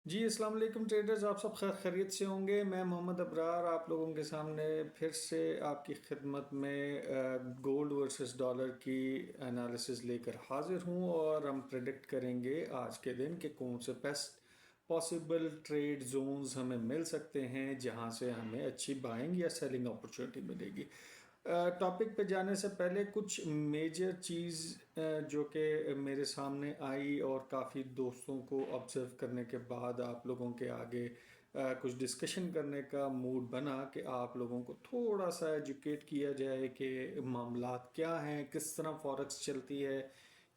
जी, अस्सलाम वालेकुम ट्रेडर्स, आप सब खैर खैरियत से होंगे। मैं मोहम्मद अबरार आप लोगों के सामने फिर से आपकी खिदमत में गोल्ड वर्सेस डॉलर की एनालिसिस लेकर हाजिर हूँ और हम प्रेडिक्ट करेंगे आज के दिन कि कौन से बेस्ट पॉसिबल ट्रेड जोन्स हमें मिल सकते हैं जहाँ से हमें अच्छी बाइंग या सेलिंग अपॉर्चुनिटी मिलेगी। टॉपिक पे जाने से पहले कुछ मेजर चीज़ जो कि मेरे सामने आई और काफ़ी दोस्तों को ऑब्ज़र्व करने के बाद आप लोगों के आगे कुछ डिस्कशन करने का मूड बना कि आप लोगों को थोड़ा सा एजुकेट किया जाए कि मामलात क्या हैं, किस तरह फॉरेक्स चलती है,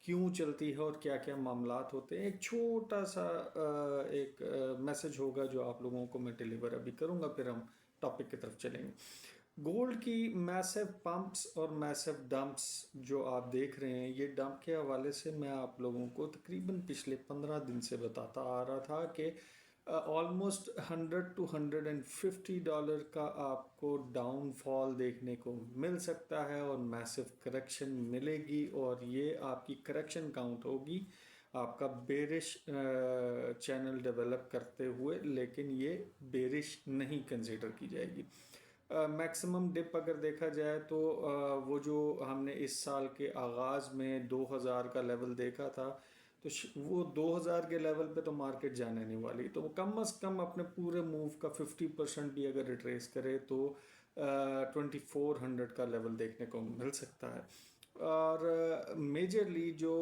क्यों चलती है और क्या क्या मामलात होते हैं। एक छोटा सा एक मैसेज होगा जो आप लोगों को मैं डिलीवर अभी करूँगा, फिर हम टॉपिक की तरफ चलेंगे। गोल्ड की मैसिव पंप्स और मैसिव डंप्स जो आप देख रहे हैं, ये डंप के हवाले से मैं आप लोगों को तकरीबन पिछले 15 दिन से बताता आ रहा था कि ऑलमोस्ट 100 to 150 डॉलर का आपको डाउनफॉल देखने को मिल सकता है और मैसिव करेक्शन मिलेगी और ये आपकी करेक्शन काउंट होगी आपका बेरिश चैनल डेवलप करते हुए, लेकिन ये बेरिश नहीं कंसिडर की जाएगी। मैक्सिमम डिप अगर देखा जाए तो वो जो हमने इस साल के आगाज़ में 2000 का लेवल देखा था, तो वो 2000 के लेवल पे तो मार्केट जाने नहीं वाली, तो वो कम अज़ कम अपने पूरे मूव का 50% भी अगर रिट्रेस करे तो 2400 का लेवल देखने को मिल सकता है। और मेजरली जो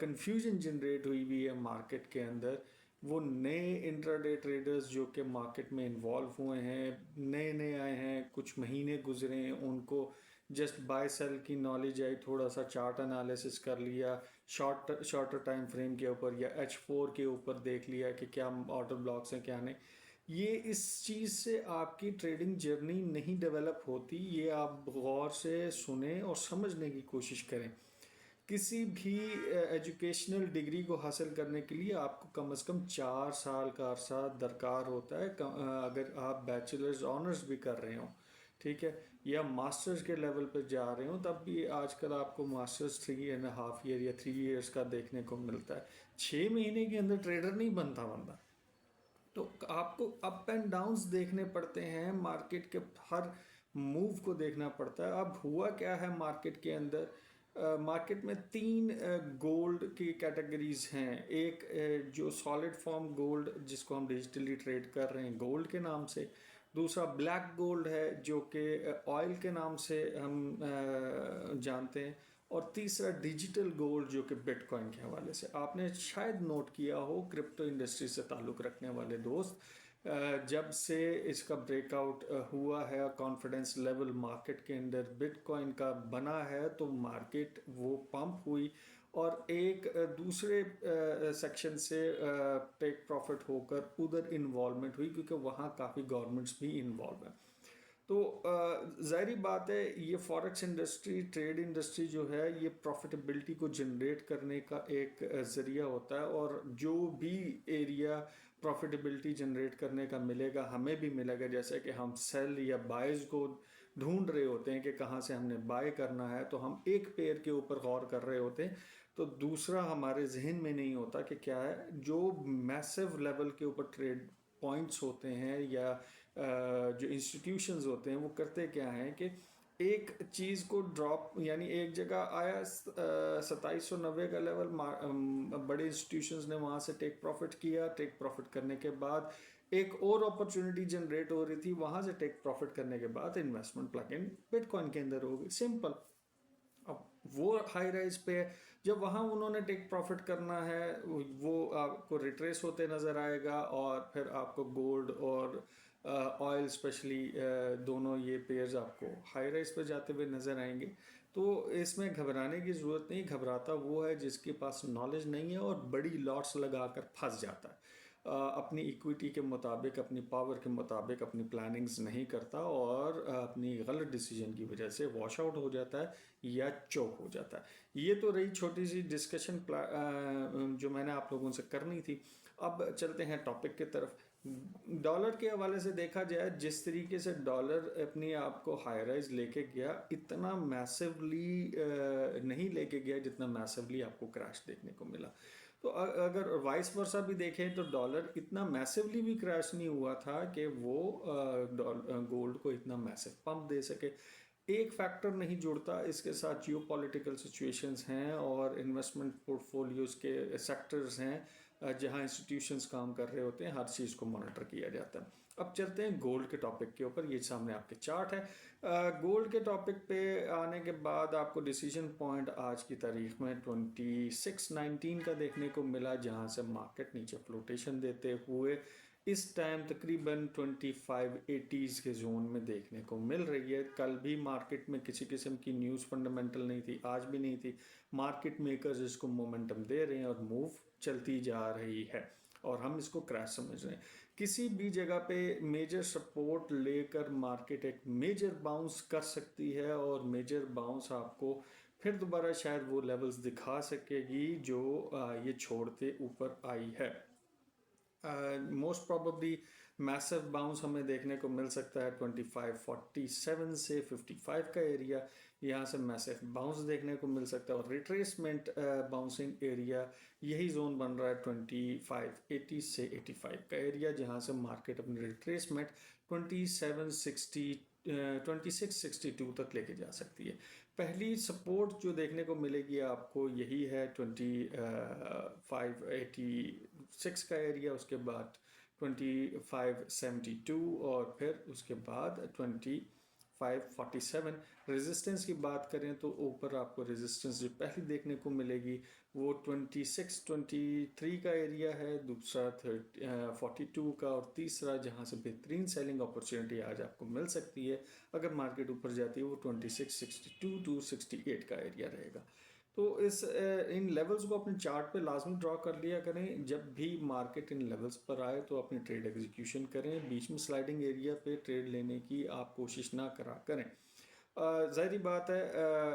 कंफ्यूजन जनरेट हुई है मार्केट के अंदर, वो नए इंट्राडे ट्रेडर्स जो कि मार्केट में इन्वॉल्व हुए हैं, नए नए आए हैं, कुछ महीने गुजरे हैं, उनको जस्ट बाय सेल की नॉलेज आई, थोड़ा सा चार्ट एनालिसिस कर लिया, शॉर्टर टाइम फ्रेम के ऊपर या H4 के ऊपर देख लिया कि क्या ऑर्डर ब्लॉक्स हैं क्या नहीं। ये इस चीज़ से आपकी ट्रेडिंग जर्नी नहीं डेवलप होती, ये आप गौर से सुने और समझने की कोशिश करें। किसी भी एजुकेशनल डिग्री को हासिल करने के लिए आपको कम से कम 4 साल का अरसा दरकार होता है, अगर आप बैचलर्स ऑनर्स भी कर रहे हो, ठीक है, या मास्टर्स के लेवल पर जा रहे हो, तब भी आजकल आपको मास्टर्स 3.5 ईयर या 3 ईयर्स का देखने को मिलता है। 6 महीने के अंदर ट्रेडर नहीं बनता बंदा। तो आपको अप एंड डाउन्स देखने पड़ते हैं, मार्केट के हर मूव को देखना पड़ता है। अब हुआ क्या है मार्केट के अंदर, मार्केट में तीन गोल्ड की कैटेगरीज हैं। एक जो सॉलिड फॉर्म गोल्ड जिसको हम डिजिटली ट्रेड कर रहे हैं गोल्ड के नाम से, दूसरा ब्लैक गोल्ड है जो कि ऑयल के नाम से हम जानते हैं, और तीसरा डिजिटल गोल्ड जो कि बिटकॉइन के हवाले से। आपने शायद नोट किया हो, क्रिप्टो इंडस्ट्री से ताल्लुक़ रखने वाले दोस्त, जब से इसका ब्रेकआउट हुआ है, कॉन्फिडेंस लेवल मार्केट के अंदर बिटकॉइन का बना है, तो मार्केट वो पंप हुई और एक दूसरे सेक्शन से टेक प्रॉफिट होकर उधर इन्वॉल्वमेंट हुई, क्योंकि वहाँ काफ़ी गवर्नमेंट्स भी इन्वॉल्व हैं। तो ज़ाहिरी बात है, ये फॉरेक्स इंडस्ट्री, ट्रेड इंडस्ट्री जो है, ये प्रॉफिटेबिलिटी को जनरेट करने का एक ज़रिया होता है, और जो भी एरिया प्रॉफिटेबिलिटी जनरेट करने का मिलेगा हमें भी मिलेगा। जैसे कि हम सेल या बाइज को ढूंढ रहे होते हैं कि कहाँ से हमने बाय करना है, तो हम एक पेयर के ऊपर गौर कर रहे होते हैं, तो दूसरा हमारे जहन में नहीं होता कि क्या है। जो मैसिव लेवल के ऊपर ट्रेड पॉइंट्स होते हैं या जो इंस्टीट्यूशंस होते हैं, वो करते क्या हैं कि एक चीज़ को ड्रॉप, यानी एक जगह आया 2790 का लेवल, बड़े इंस्टीट्यूशंस ने वहाँ से टेक प्रॉफिट किया, टेक प्रॉफिट करने के बाद एक और अपॉर्चुनिटी जनरेट हो रही थी, वहाँ से टेक प्रॉफिट करने के बाद इन्वेस्टमेंट प्लग इन बिटकॉइन के अंदर हो गई, सिंपल। अब वो हाई राइज पे है, जब वहाँ उन्होंने टेक प्रॉफिट करना है, वो आपको रिट्रेस होते नज़र आएगा, और फिर आपको गोल्ड और ऑयल स्पेशली दोनों ये पेयर्स आपको हाई राइज पे जाते हुए नज़र आएंगे। तो इसमें घबराने की ज़रूरत नहीं, घबराता वो है जिसके पास नॉलेज नहीं है और बड़ी लॉट्स लगाकर फंस जाता है, अपनी इक्विटी के मुताबिक, अपनी पावर के मुताबिक अपनी प्लानिंग्स नहीं करता, और अपनी गलत डिसीजन की वजह से वॉश आउट हो जाता है या चोक हो जाता है। ये तो रही छोटी सी डिस्कशन जो मैंने आप लोगों से करनी थी। अब चलते हैं टॉपिक की तरफ। डॉलर के हवाले से देखा जाए, जिस तरीके से डॉलर अपनी आप को हाई राइज लेके गया, इतना मैसिवली नहीं लेके गया जितना मैसिवली आपको क्रैश देखने को मिला। तो अगर वाइस वर्सा भी देखें तो डॉलर इतना मैसिवली भी क्रैश नहीं हुआ था कि वो गोल्ड को इतना मैसिव पंप दे सके। एक फैक्टर नहीं जुड़ता, इसके साथ जियो पॉलिटिकल सिचुएशंस हैं और इन्वेस्टमेंट पोर्टफोलियोज के सेक्टर्स हैं जहां इंस्टीट्यूशंस काम कर रहे होते हैं, हर चीज़ को मॉनिटर किया जाता है। अब चलते हैं गोल्ड के टॉपिक के ऊपर। ये सामने आपके चार्ट है। गोल्ड के टॉपिक पे आने के बाद आपको डिसीजन पॉइंट आज की तारीख में 2619 का देखने को मिला, जहां से मार्केट नीचे फ्लोटेशन देते हुए इस टाइम तकरीबन 2580s के जोन में देखने को मिल रही है। कल भी मार्केट में किसी किस्म की न्यूज़ फंडामेंटल नहीं थी, आज भी नहीं थी। मार्केट मेकर्स इसको मोमेंटम दे रहे हैं और मूव चलती जा रही है और हम इसको क्रैश समझ रहे हैं। किसी भी जगह पे मेजर सपोर्ट लेकर मार्केट एक मेजर बाउंस कर सकती है और मेजर बाउंस आपको फिर दोबारा शायद वो लेवल्स दिखा सकेगी जो ये छोड़ते ऊपर आई है। मोस्ट प्रॉबली मैसिव बाउंस हमें देखने को मिल सकता है 2547 से 55 का एरिया, यहाँ से मैसिव बाउंस देखने को मिल सकता है। और रिट्रेसमेंट बाउंसिंग एरिया यही जोन बन रहा है 2580 से 85 का एरिया, जहाँ से मार्केट अपनी रिट्रेसमेंट 2662 तक लेके जा सकती है। पहली सपोर्ट जो देखने को मिलेगी आपको यही है 2586 का एरिया, उसके बाद 2572 और फिर उसके बाद 2547। रेजिस्टेंस की बात करें तो ऊपर आपको रेजिस्टेंस जो पहली देखने को मिलेगी वो 2623 का एरिया है, दूसरा 42 का और तीसरा जहां से बेहतरीन सेलिंग अपॉर्चुनिटी आज आपको मिल सकती है अगर मार्केट ऊपर जाती है वो 2662 टू 68 का एरिया रहेगा। तो इन लेवल्स को अपने चार्ट पे लाजमी ड्रॉ कर लिया करें। जब भी मार्केट इन लेवल्स पर आए तो अपनी ट्रेड एग्जीक्यूशन करें, बीच में स्लाइडिंग एरिया पे ट्रेड लेने की आप कोशिश ना करा करें। ज़ाहिरी बात है,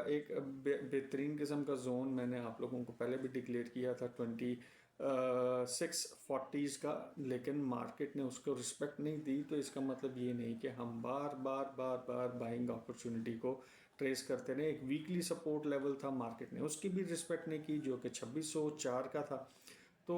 एक बेहतरीन किस्म का जोन मैंने आप लोगों को पहले भी डिक्लेयर किया था 2640s का, लेकिन मार्केट ने उसको रिस्पेक्ट नहीं दी। तो इसका मतलब ये नहीं कि हम बार बार बार बार बाइंग अपॉर्चुनिटी को ट्रेस करते रहे। एक वीकली सपोर्ट लेवल था, मार्केट ने उसकी भी रिस्पेक्ट नहीं की जो कि 2604 का था। तो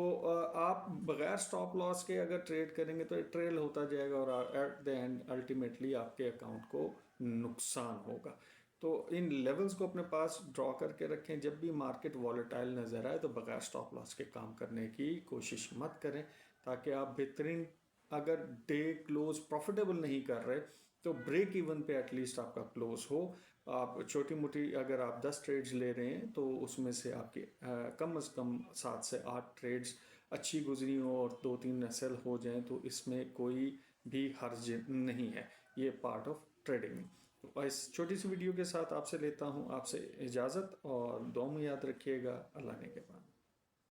आप बगैर स्टॉप लॉस के अगर ट्रेड करेंगे तो ट्रेल होता जाएगा और एट द एंड अल्टीमेटली आपके अकाउंट को नुकसान होगा। तो इन लेवल्स को अपने पास ड्रॉ करके रखें। जब भी मार्केट वॉलेटाइल नज़र आए तो बगैर स्टॉप लॉस के काम करने की कोशिश मत करें, ताकि आप बेहतरीन, अगर डे क्लोज प्रॉफिटेबल नहीं कर रहे तो ब्रेक इवन पे एटलीस्ट आपका क्लोज हो। आप छोटी मोटी अगर आप 10 ट्रेड्स ले रहे हैं तो उसमें से आपके कम से कम 7 से 8 ट्रेड्स अच्छी गुजरी हो और 2-3 सेल हो जाएं तो इसमें कोई भी हर्ज नहीं है, ये पार्ट ऑफ ट्रेडिंग। तो इस छोटी सी वीडियो के साथ आपसे लेता हूँ आपसे इजाज़त और दुआ में याद रखिएगा। अल्लाह ने के बाद।